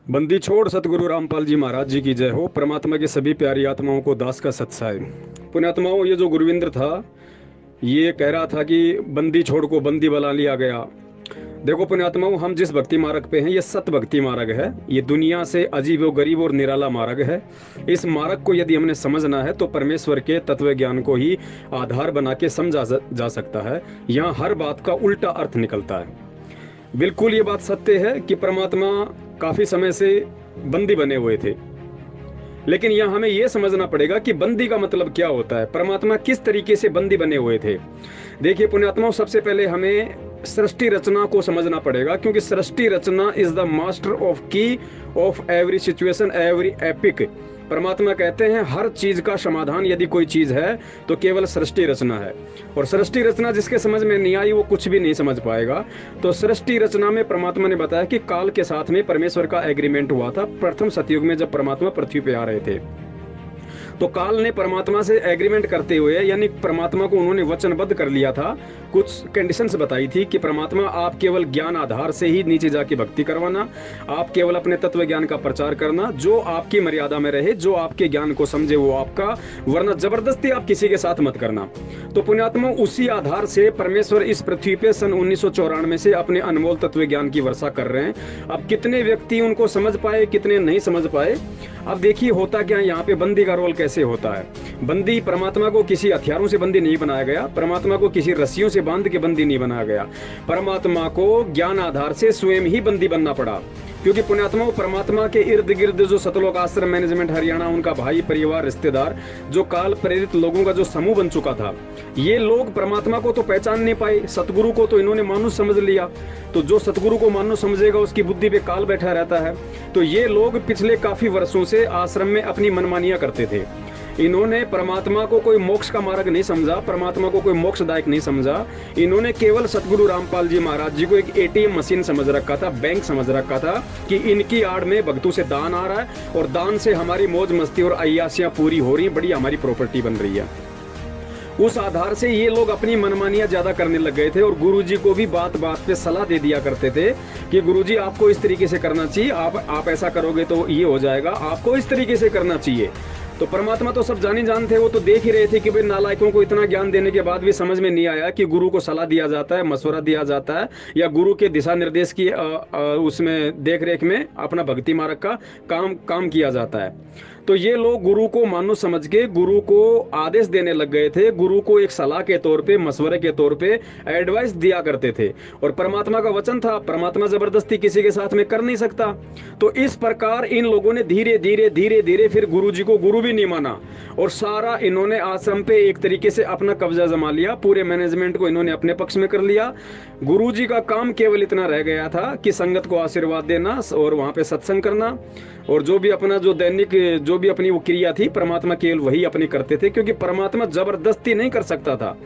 बंदी छोड़ सतगुरु रामपाल जी महाराज जी की जय हो। परमात्मा की सभी प्यारी आत्माओं को दास का सत्साय। पुण्यात्माओं, ये जो गुरविंद्र था ये कह रहा था कि बंदी छोड़ को बंदी बना लिया गया। देखो पुण्यात्माओं, हम जिस भक्ति मार्ग पे हैं ये सत भक्ति मार्ग है। ये दुनिया से अजीब व गरीब और निराला मार्ग है। इस मार्ग को यदि हमने समझना है तो परमेश्वर के तत्व ज्ञान को ही आधार बना के समझा जा सकता है। यहाँ हर बात का उल्टा अर्थ निकलता है। बिल्कुल ये बात सत्य है कि परमात्मा काफी समय से बंदी बने हुए थे, लेकिन यहाँ हमें यह समझना पड़ेगा कि बंदी का मतलब क्या होता है, परमात्मा किस तरीके से बंदी बने हुए थे। देखिए पुण्यात्माओं, सबसे पहले हमें सृष्टि रचना को समझना पड़ेगा, क्योंकि सृष्टि रचना इज द मास्टर ऑफ की of every situation every epic. परमात्मा कहते हैं हर चीज का समाधान यदि कोई चीज है तो केवल सृष्टि रचना है। और सृष्टि रचना जिसके समझ में नहीं आई वो कुछ भी नहीं समझ पाएगा। तो सृष्टि रचना में परमात्मा ने बताया कि काल के साथ में परमेश्वर का एग्रीमेंट हुआ था प्रथम सतयुग में, जब परमात्मा पृथ्वी पे आ रहे थे। तो काल ने परमात्मा से एग्रीमेंट करते हुए, यानी परमात्मा को उन्होंने वचनबद्ध कर लिया था। कुछ कंडीशंस बताई थी कि परमात्मा आप केवल ज्ञान आधार से ही नीचे जाके भक्ति करवाना, आप केवल अपने तत्व ज्ञान का प्रचार करना, जो आपकी मर्यादा में रहे, जो आपके ज्ञान को समझे वो आपका, वरना जबरदस्ती आप किसी के साथ मत करना। तो पुण्यात्मा, उसी आधार से परमेश्वर इस पृथ्वी पे सन 1994 से अपने अनमोल तत्व ज्ञान की वर्षा कर रहे हैं। अब कितने व्यक्ति उनको समझ पाए, कितने नहीं समझ पाए। अब देखिए होता क्या है यहाँ पे, बंदी का रोल कैसे होता है। बंदी, परमात्मा को किसी हथियारों से बंदी नहीं बनाया गया, परमात्मा को किसी रस्सियों से बांध के बंदी नहीं बनाया गया। परमात्मा को ज्ञान आधार से स्वयं ही बंदी बनना पड़ा, क्योंकि पुण्यात्मा परमात्मा के इर्द गिर्द जो सतलोक आश्रम मैनेजमेंट हरियाणा, उनका भाई परिवार रिश्तेदार, जो काल प्रेरित लोगों का जो समूह बन चुका था, ये लोग परमात्मा को तो पहचान नहीं पाए, सतगुरु को तो इन्होंने मानुष समझ लिया। तो जो सतगुरु को मानुष समझेगा उसकी बुद्धि पे काल बैठा रहता है। तो ये लोग पिछले काफी वर्षों से आश्रम में अपनी मनमानियां करते थे। इन्होंने परमात्मा को कोई मोक्ष का मार्ग नहीं समझा, परमात्मा को कोई मोक्षदायक नहीं समझा। इन्होंने केवल सतगुरु रामपाल जी महाराज जी को एक एटीएम मशीन समझ रखा था, बैंक समझ रखा था कि इनकी आड़ में भक्तों से दान आ रहा है और दान से हमारी मौज मस्ती और अय्यासियां पूरी हो रही है, बड़ी हमारी प्रॉपर्टी बन रही है। उस आधार से ये लोग अपनी मनमानियां ज्यादा करने लग गए थे और गुरुजी को भी बात बात पे सलाह दे दिया करते थे कि गुरुजी आपको इस तरीके से करना चाहिए, आप ऐसा करोगे तो ये हो जाएगा, आपको इस तरीके से करना चाहिए। तो परमात्मा तो सब जानी जान थे, वो तो देख ही रहे थे कि भाई नालायकों को इतना ज्ञान देने के बाद भी समझ में नहीं आया कि गुरु को सलाह दिया जाता है, मशवरा दिया जाता है, या गुरु के दिशा निर्देश की उसमें देख रेख में अपना भक्ति मार्ग का काम किया जाता है। तो ये लोग गुरु को मानुष समझ के गुरु को आदेश देने लग गए थे, गुरु को एक सलाह के तौर पे, मशवरे के तौर पे एडवाइस दिया करते थे। और परमात्मा का वचन था, परमात्मा जबरदस्ती किसी के साथ में कर नहीं सकता। तो इस प्रकार इन लोगों ने धीरे धीरे फिर गुरु जी को गुरु भी नहीं माना और सारा इन्होंने आश्रम पे एक तरीके से अपना कब्जा जमा लिया, पूरे मैनेजमेंट को इन्होंने अपने पक्ष में कर लिया। गुरु जी का काम केवल इतना रह गया था कि संगत को आशीर्वाद देना और वहां पे सत्संग करना, और जो भी अपना जो दैनिक जो भी अपनी वो क्रिया थी परमात्मा केवल वही अपनी करते थे, क्योंकि परमात्मा जबरदस्ती नहीं कर सकता था।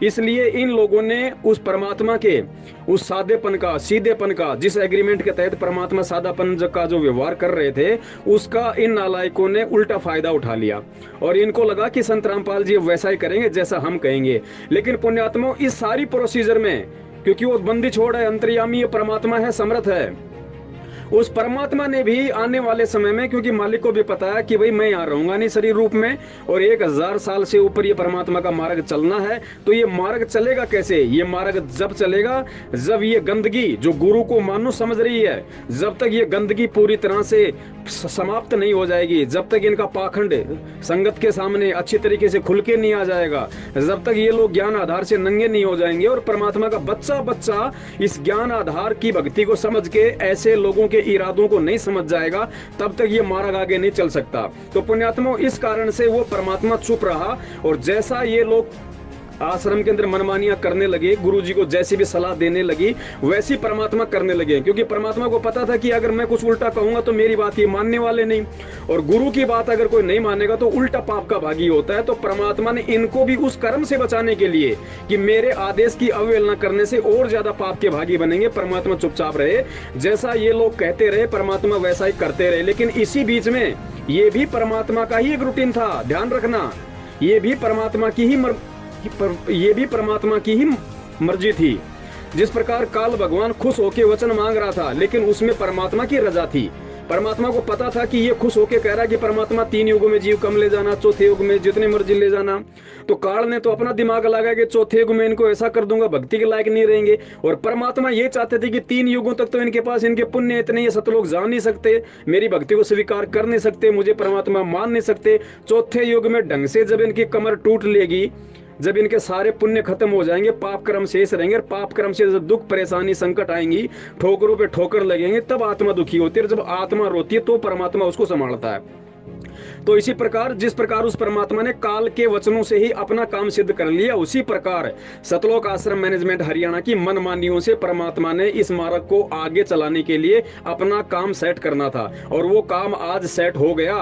इसलिए इन लोगों ने उस परमात्मा के उस सादेपन का, सीधेपन का, जिस एग्रीमेंट के तहत परमात्मा सादापन का जो व्यवहार कर रहे थे, उसका इन नालायकों ने उल्टा फायदा उठा लिया और इनको लगा कि संत रामपाल जी वैसा ही करेंगे जैसा हम कहेंगे। लेकिन पुण्यात्मा, इस सारी प्रोसीजर में, क्योंकि वो बंदी छोड़ है, अंतर्यामी परमात्मा है, समर्थ है, उस परमात्मा ने भी आने वाले समय में, क्योंकि मालिक को भी पता है कि भाई मैं यहाँ रहूंगा नहीं शरीर रूप में और 1000 साल से ऊपर ये परमात्मा का मार्ग चलना है। तो ये मार्ग चलेगा कैसे? ये मार्ग जब चलेगा जब ये गंदगी जो गुरु को मानो समझ रही है, जब तक ये गंदगी पूरी तरह से समाप्त नहीं हो जाएगी, जब तक इनका पाखंड संगत के सामने अच्छी तरीके से खुल के नहीं आ जाएगा, जब तक ये लोग ज्ञान आधार से नंगे नहीं हो जाएंगे और परमात्मा का बच्चा बच्चा इस ज्ञान आधार की भक्ति को समझ के ऐसे लोगों के इरादों को नहीं समझ जाएगा, तब तक ये मार्ग आगे नहीं चल सकता। तो पुण्यात्मा, इस कारण से वो परमात्मा चुप रहा और जैसा ये लोग आश्रम के अंदर मनमानियां करने लगे, गुरु जी को जैसी भी सलाह देने लगी वैसी परमात्मा करने लगे, क्योंकि परमात्मा को पता था कि अगर मैं कुछ उल्टा कहूंगा तो मेरी बात ये मानने वाले नहीं, और गुरु की बात अगर कोई नहीं मानेगा तो उल्टा पाप का भागी होता है। तो परमात्मा ने इनको भी उस कर्म से बचाने के लिए कि मेरे आदेश की अवहेलना करने से और ज्यादा पाप के भागी बनेंगे, परमात्मा चुपचाप रहे, जैसा ये लोग कहते रहे परमात्मा वैसा ही करते रहे। लेकिन इसी बीच में ये भी परमात्मा का ही एक रूटीन था, ध्यान रखना, ये भी परमात्मा की ही मर्जी थी। जिस प्रकार काल भगवान खुश होकर वचन मांग रहा था, लेकिन उसमें परमात्मा की रजा थी परमात्मा को पता था कि ये खुश होके कह रहा है कि परमात्मा 3 युगों में जीव कम ले जाना, चौथे युग में जितने मर्जी ले जाना। तो काल ने तो अपना दिमाग लगाया कि चौथे युग में इनको ऐसा कर दूंगा भक्ति के लायक नहीं रहेंगे। और परमात्मा ये चाहते थे कि 3 युगों तक तो इनके पास इनके पुण्य इतने, ये सतलोक जा नहीं सकते, मेरी भक्ति को स्वीकार कर नहीं सकते, मुझे परमात्मा मान नहीं सकते। चौथे युग में ढंग से जब इनकी कमर टूट लेगी, जब इनके सारे पुण्य खत्म हो जाएंगे, पाप कर्म शेष रहेंगे, और पाप कर्म से जब दुख परेशानी संकट आएंगी, ठोकरों पे ठोकर लगेंगे, तब आत्मा दुखी होती है। और जब आत्मा रोती है तो परमात्मा उसको संभालता है। तो इसी प्रकार जिस प्रकार उस परमात्मा ने काल के वचनों से ही अपना काम सिद्ध कर लिया, उसी प्रकार सतलोक आश्रम मैनेजमेंट हरियाणा की मनमानियों से परमात्मा ने इस मार्ग को आगे चलाने के लिए अपना काम सेट करना था, और वो काम आज सेट हो गया।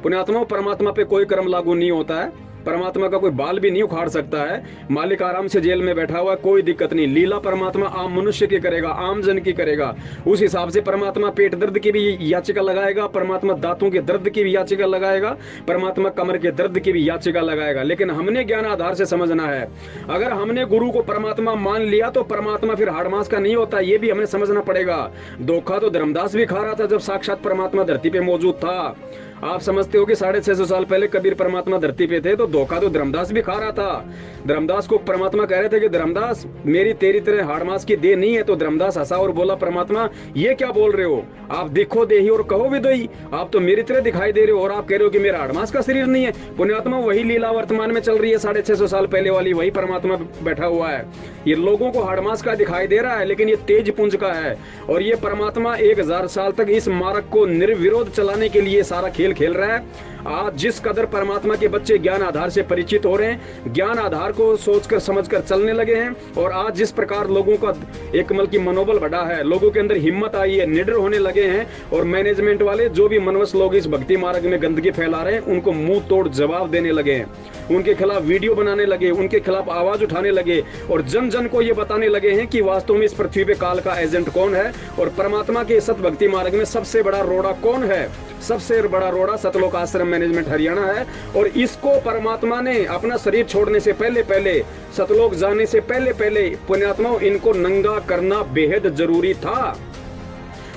पुण्यात्मा, परमात्मा पे कोई कर्म लागू नहीं होता है, परमात्मा का कोई बाल भी नहीं उखाड़ सकता है। मालिक आराम से जेल में बैठा हुआ, कोई दिक्कत नहीं। लीला परमात्मा आम मनुष्य की करेगा, आम जन की करेगा। उस हिसाब से परमात्मा पेट दर्द की भी याचिका लगाएगा, परमात्मा दांतों के दर्द की भी याचिका लगाएगा, परमात्मा कमर के दर्द की भी याचिका लगाएगा। लेकिन हमने ज्ञान आधार से समझना है। अगर हमने गुरु को परमात्मा मान लिया तो परमात्मा फिर हाड़ मास का नहीं होता, ये भी हमें समझना पड़ेगा। धोखा तो धर्मदास भी खा रहा था जब साक्षात परमात्मा धरती पे मौजूद था। आप समझते हो कि 650 साल पहले कबीर परमात्मा धरती पे थे, तो धोखा तो धर्मदास भी खा रहा था। धर्मदास को परमात्मा कह रहे थे कि धर्मदास मेरी तेरी तरह हाड़मास की देह नहीं है। तो धर्मदास हंसा और बोला, परमात्मा ये क्या बोल रहे हो, आप देखो देही और कहो विदोई, आप तो मेरी तरह दिखाई दे रहे हो और आप कह रहे हो कि मेरा हाड़मास का शरीर नहीं है। पुण्यात्मा, वही लीला वर्तमान में चल रही है, 650 साल पहले वाली, वही परमात्मा बैठा हुआ है। ये लोगों को हाड़मास का दिखाई दे रहा है, लेकिन ये तेज पुंज का है। और ये परमात्मा 1000 साल तक इस मार्ग को निर्विरोध चलाने के लिए सारा खेल खेल रहा है। आज जिस कदर परमात्मा के बच्चे ज्ञान आधार से परिचित हो रहे हैं, ज्ञान आधार को सोचकर समझकर चलने लगे हैं, और आज जिस प्रकार लोगों का एक की मनोबल बढ़ा है, लोगों के अंदर हिम्मत आई है, निडर होने लगे हैं, और मैनेजमेंट वाले जो भी मनवस लोग इस भक्ति मार्ग में गंदगी फैला रहे हैं, उनको मुंह तोड़ जवाब देने लगे हैं, उनके खिलाफ वीडियो बनाने लगे, उनके खिलाफ आवाज उठाने लगे, और जन जन को ये बताने लगे हैं कि वास्तव में इस पृथ्वी पे काल का एजेंट कौन है, और परमात्मा के सत भक्ति मार्ग में सबसे बड़ा रोड़ा कौन है। सबसे बड़ा रोड़ा सतलोक आश्रम मैनेजमेंट हरियाणा है। और इसको परमात्मा ने अपना शरीर छोड़ने से पहले सतलोक जाने से पहले पुण्यात्माओं, इनको नंगा करना बेहद जरूरी था।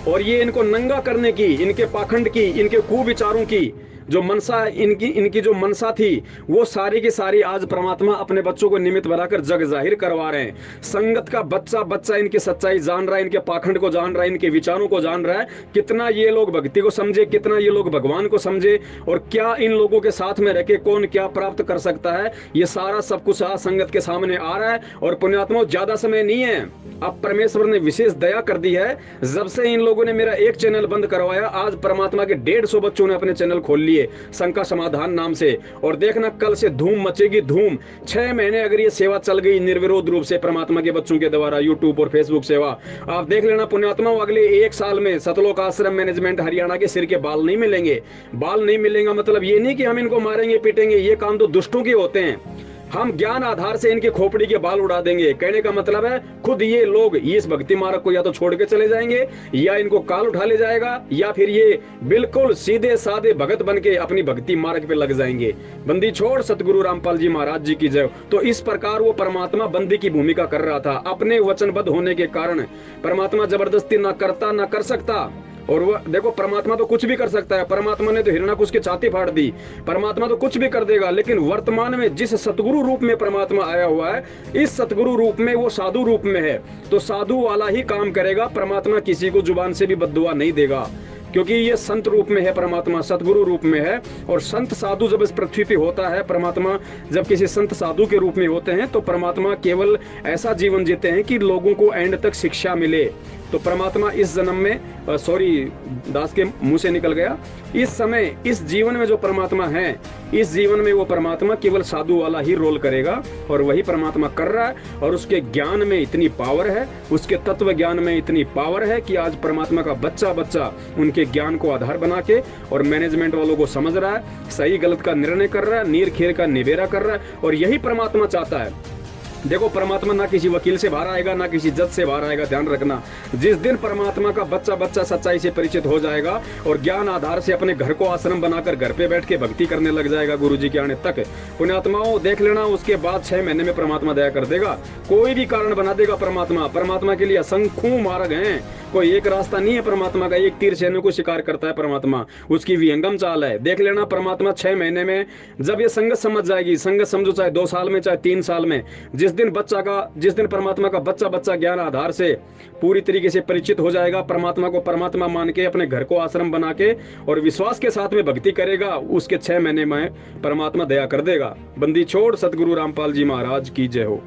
और ये इनको नंगा करने की, इनके पाखंड की, इनके कुविचारों की जो मनसा, इनकी जो मनसा थी, वो सारी की सारी आज परमात्मा अपने बच्चों को निमित्त बनाकर जग जाहिर करवा रहे हैं। संगत का बच्चा इनकी सच्चाई जान रहा है, इनके पाखंड को जान रहा है, इनके विचारों को जान रहा है। कितना ये लोग भक्ति को समझे, कितना ये लोग भगवान को समझे, और क्या इन लोगों के साथ में रहकर कौन क्या प्राप्त कर सकता है, ये सारा सब कुछ आज संगत के सामने आ रहा है। और पुण्यात्माओं, ज्यादा समय नहीं है, अब परमेश्वर ने विशेष दया कर दी है। जब से इन लोगों ने मेरा एक चैनल बंद करवाया, आज परमात्मा के 150 बच्चों ने अपने चैनल खोल लिए शंका समाधान नाम से। और देखना कल से धूम मचेगी, धूम। 6 महीने अगर ये सेवा चल गई निर्विरोध रूप से परमात्मा के बच्चों के द्वारा, यूट्यूब और फेसबुक सेवा, आप देख लेना पुण्यात्मा, अगले 1 साल में सतलोक आश्रम मैनेजमेंट हरियाणा के सिर के बाल नहीं मिलेंगे। बाल नहीं मिलेंगे मतलब ये नहीं कि हम इनको मारेंगे पीटेंगे, ये काम तो दुष्टों के होते हैं। हम ज्ञान आधार से इनके खोपड़ी के बाल उड़ा देंगे। कहने का मतलब है खुद ये लोग इस भक्ति मार्ग को या तो छोड़ के चले जाएंगे, या इनको काल उठा ले जाएगा, या फिर ये बिल्कुल सीधे साधे भगत बन के अपनी भक्ति मार्ग पे लग जाएंगे। बंदी छोड़ सतगुरु रामपाल जी महाराज जी की जय। तो इस प्रकार वो परमात्मा बंदी की भूमिका कर रहा था। अपने वचनबद्ध होने के कारण परमात्मा जबरदस्ती ना करता ना कर सकता। और वो देखो, परमात्मा तो कुछ भी कर सकता है। परमात्मा ने तो हिरण्यकुश की छाती फाड़ दी, परमात्मा तो कुछ भी कर देगा। लेकिन वर्तमान में जिस सतगुरु रूप में परमात्मा आया हुआ है, इस सतगुरु रूप में वो साधु रूप में है, तो साधु वाला ही काम करेगा। परमात्मा किसी को जुबान से भी बद्दुआ नहीं देगा, क्योंकि ये संत रूप में है, परमात्मा सतगुरु रूप में है। और संत साधु जब इस पृथ्वी पे होता है, परमात्मा जब किसी संत साधु के रूप में होते हैं, तो परमात्मा केवल ऐसा जीवन जीते हैं कि लोगों को एंड तक शिक्षा मिले। तो परमात्मा इस जन्म में, सॉरी दास के मुंह से निकल गया, इस समय इस जीवन में जो परमात्मा है, इस जीवन में वो परमात्मा केवल साधु वाला ही रोल करेगा। और वही परमात्मा कर रहा है। और उसके ज्ञान में इतनी पावर है, उसके तत्व ज्ञान में इतनी पावर है कि आज परमात्मा का बच्चा उनके ज्ञान को आधार बना के और मैनेजमेंट वालों को समझ रहा है, सही गलत का निर्णय कर रहा है, नीर खेर का निबेरा कर रहा है। और यही परमात्मा चाहता है। देखो, परमात्मा ना किसी वकील से बाहर आएगा, ना किसी जज से बाहर आएगा। ध्यान रखना, जिस दिन परमात्मा का बच्चा सच्चाई से परिचित हो जाएगा और ज्ञान आधार से अपने घर को आश्रम बनाकर घर पे बैठ के भक्ति करने लग जाएगा गुरु जी के आने तक, पुण्यात्माओं देख लेना, उसके बाद 6 महीने में परमात्मा दया कर देगा। कोई भी कारण बना देगा परमात्मा। परमात्मा के लिए असंख्य मार्ग हैं, कोई एक रास्ता नहीं है परमात्मा का, एक तीर छेने को शिकार करता है परमात्मा, उसकी विहंगम चाल है। देख लेना परमात्मा 6 महीने में जब ये संगत समझ जाएगी, संगत समझो चाहे 2 साल में चाहे 3 साल में, जिस दिन परमात्मा का बच्चा बच्चा ज्ञान आधार से पूरी तरीके से परिचित हो जाएगा, परमात्मा को परमात्मा मान के अपने घर को आश्रम बना के और विश्वास के साथ में भक्ति करेगा, उसके 6 महीने में परमात्मा दया कर देगा। बंदी छोड़। सतगुरु रामपाल जी महाराज की जय हो।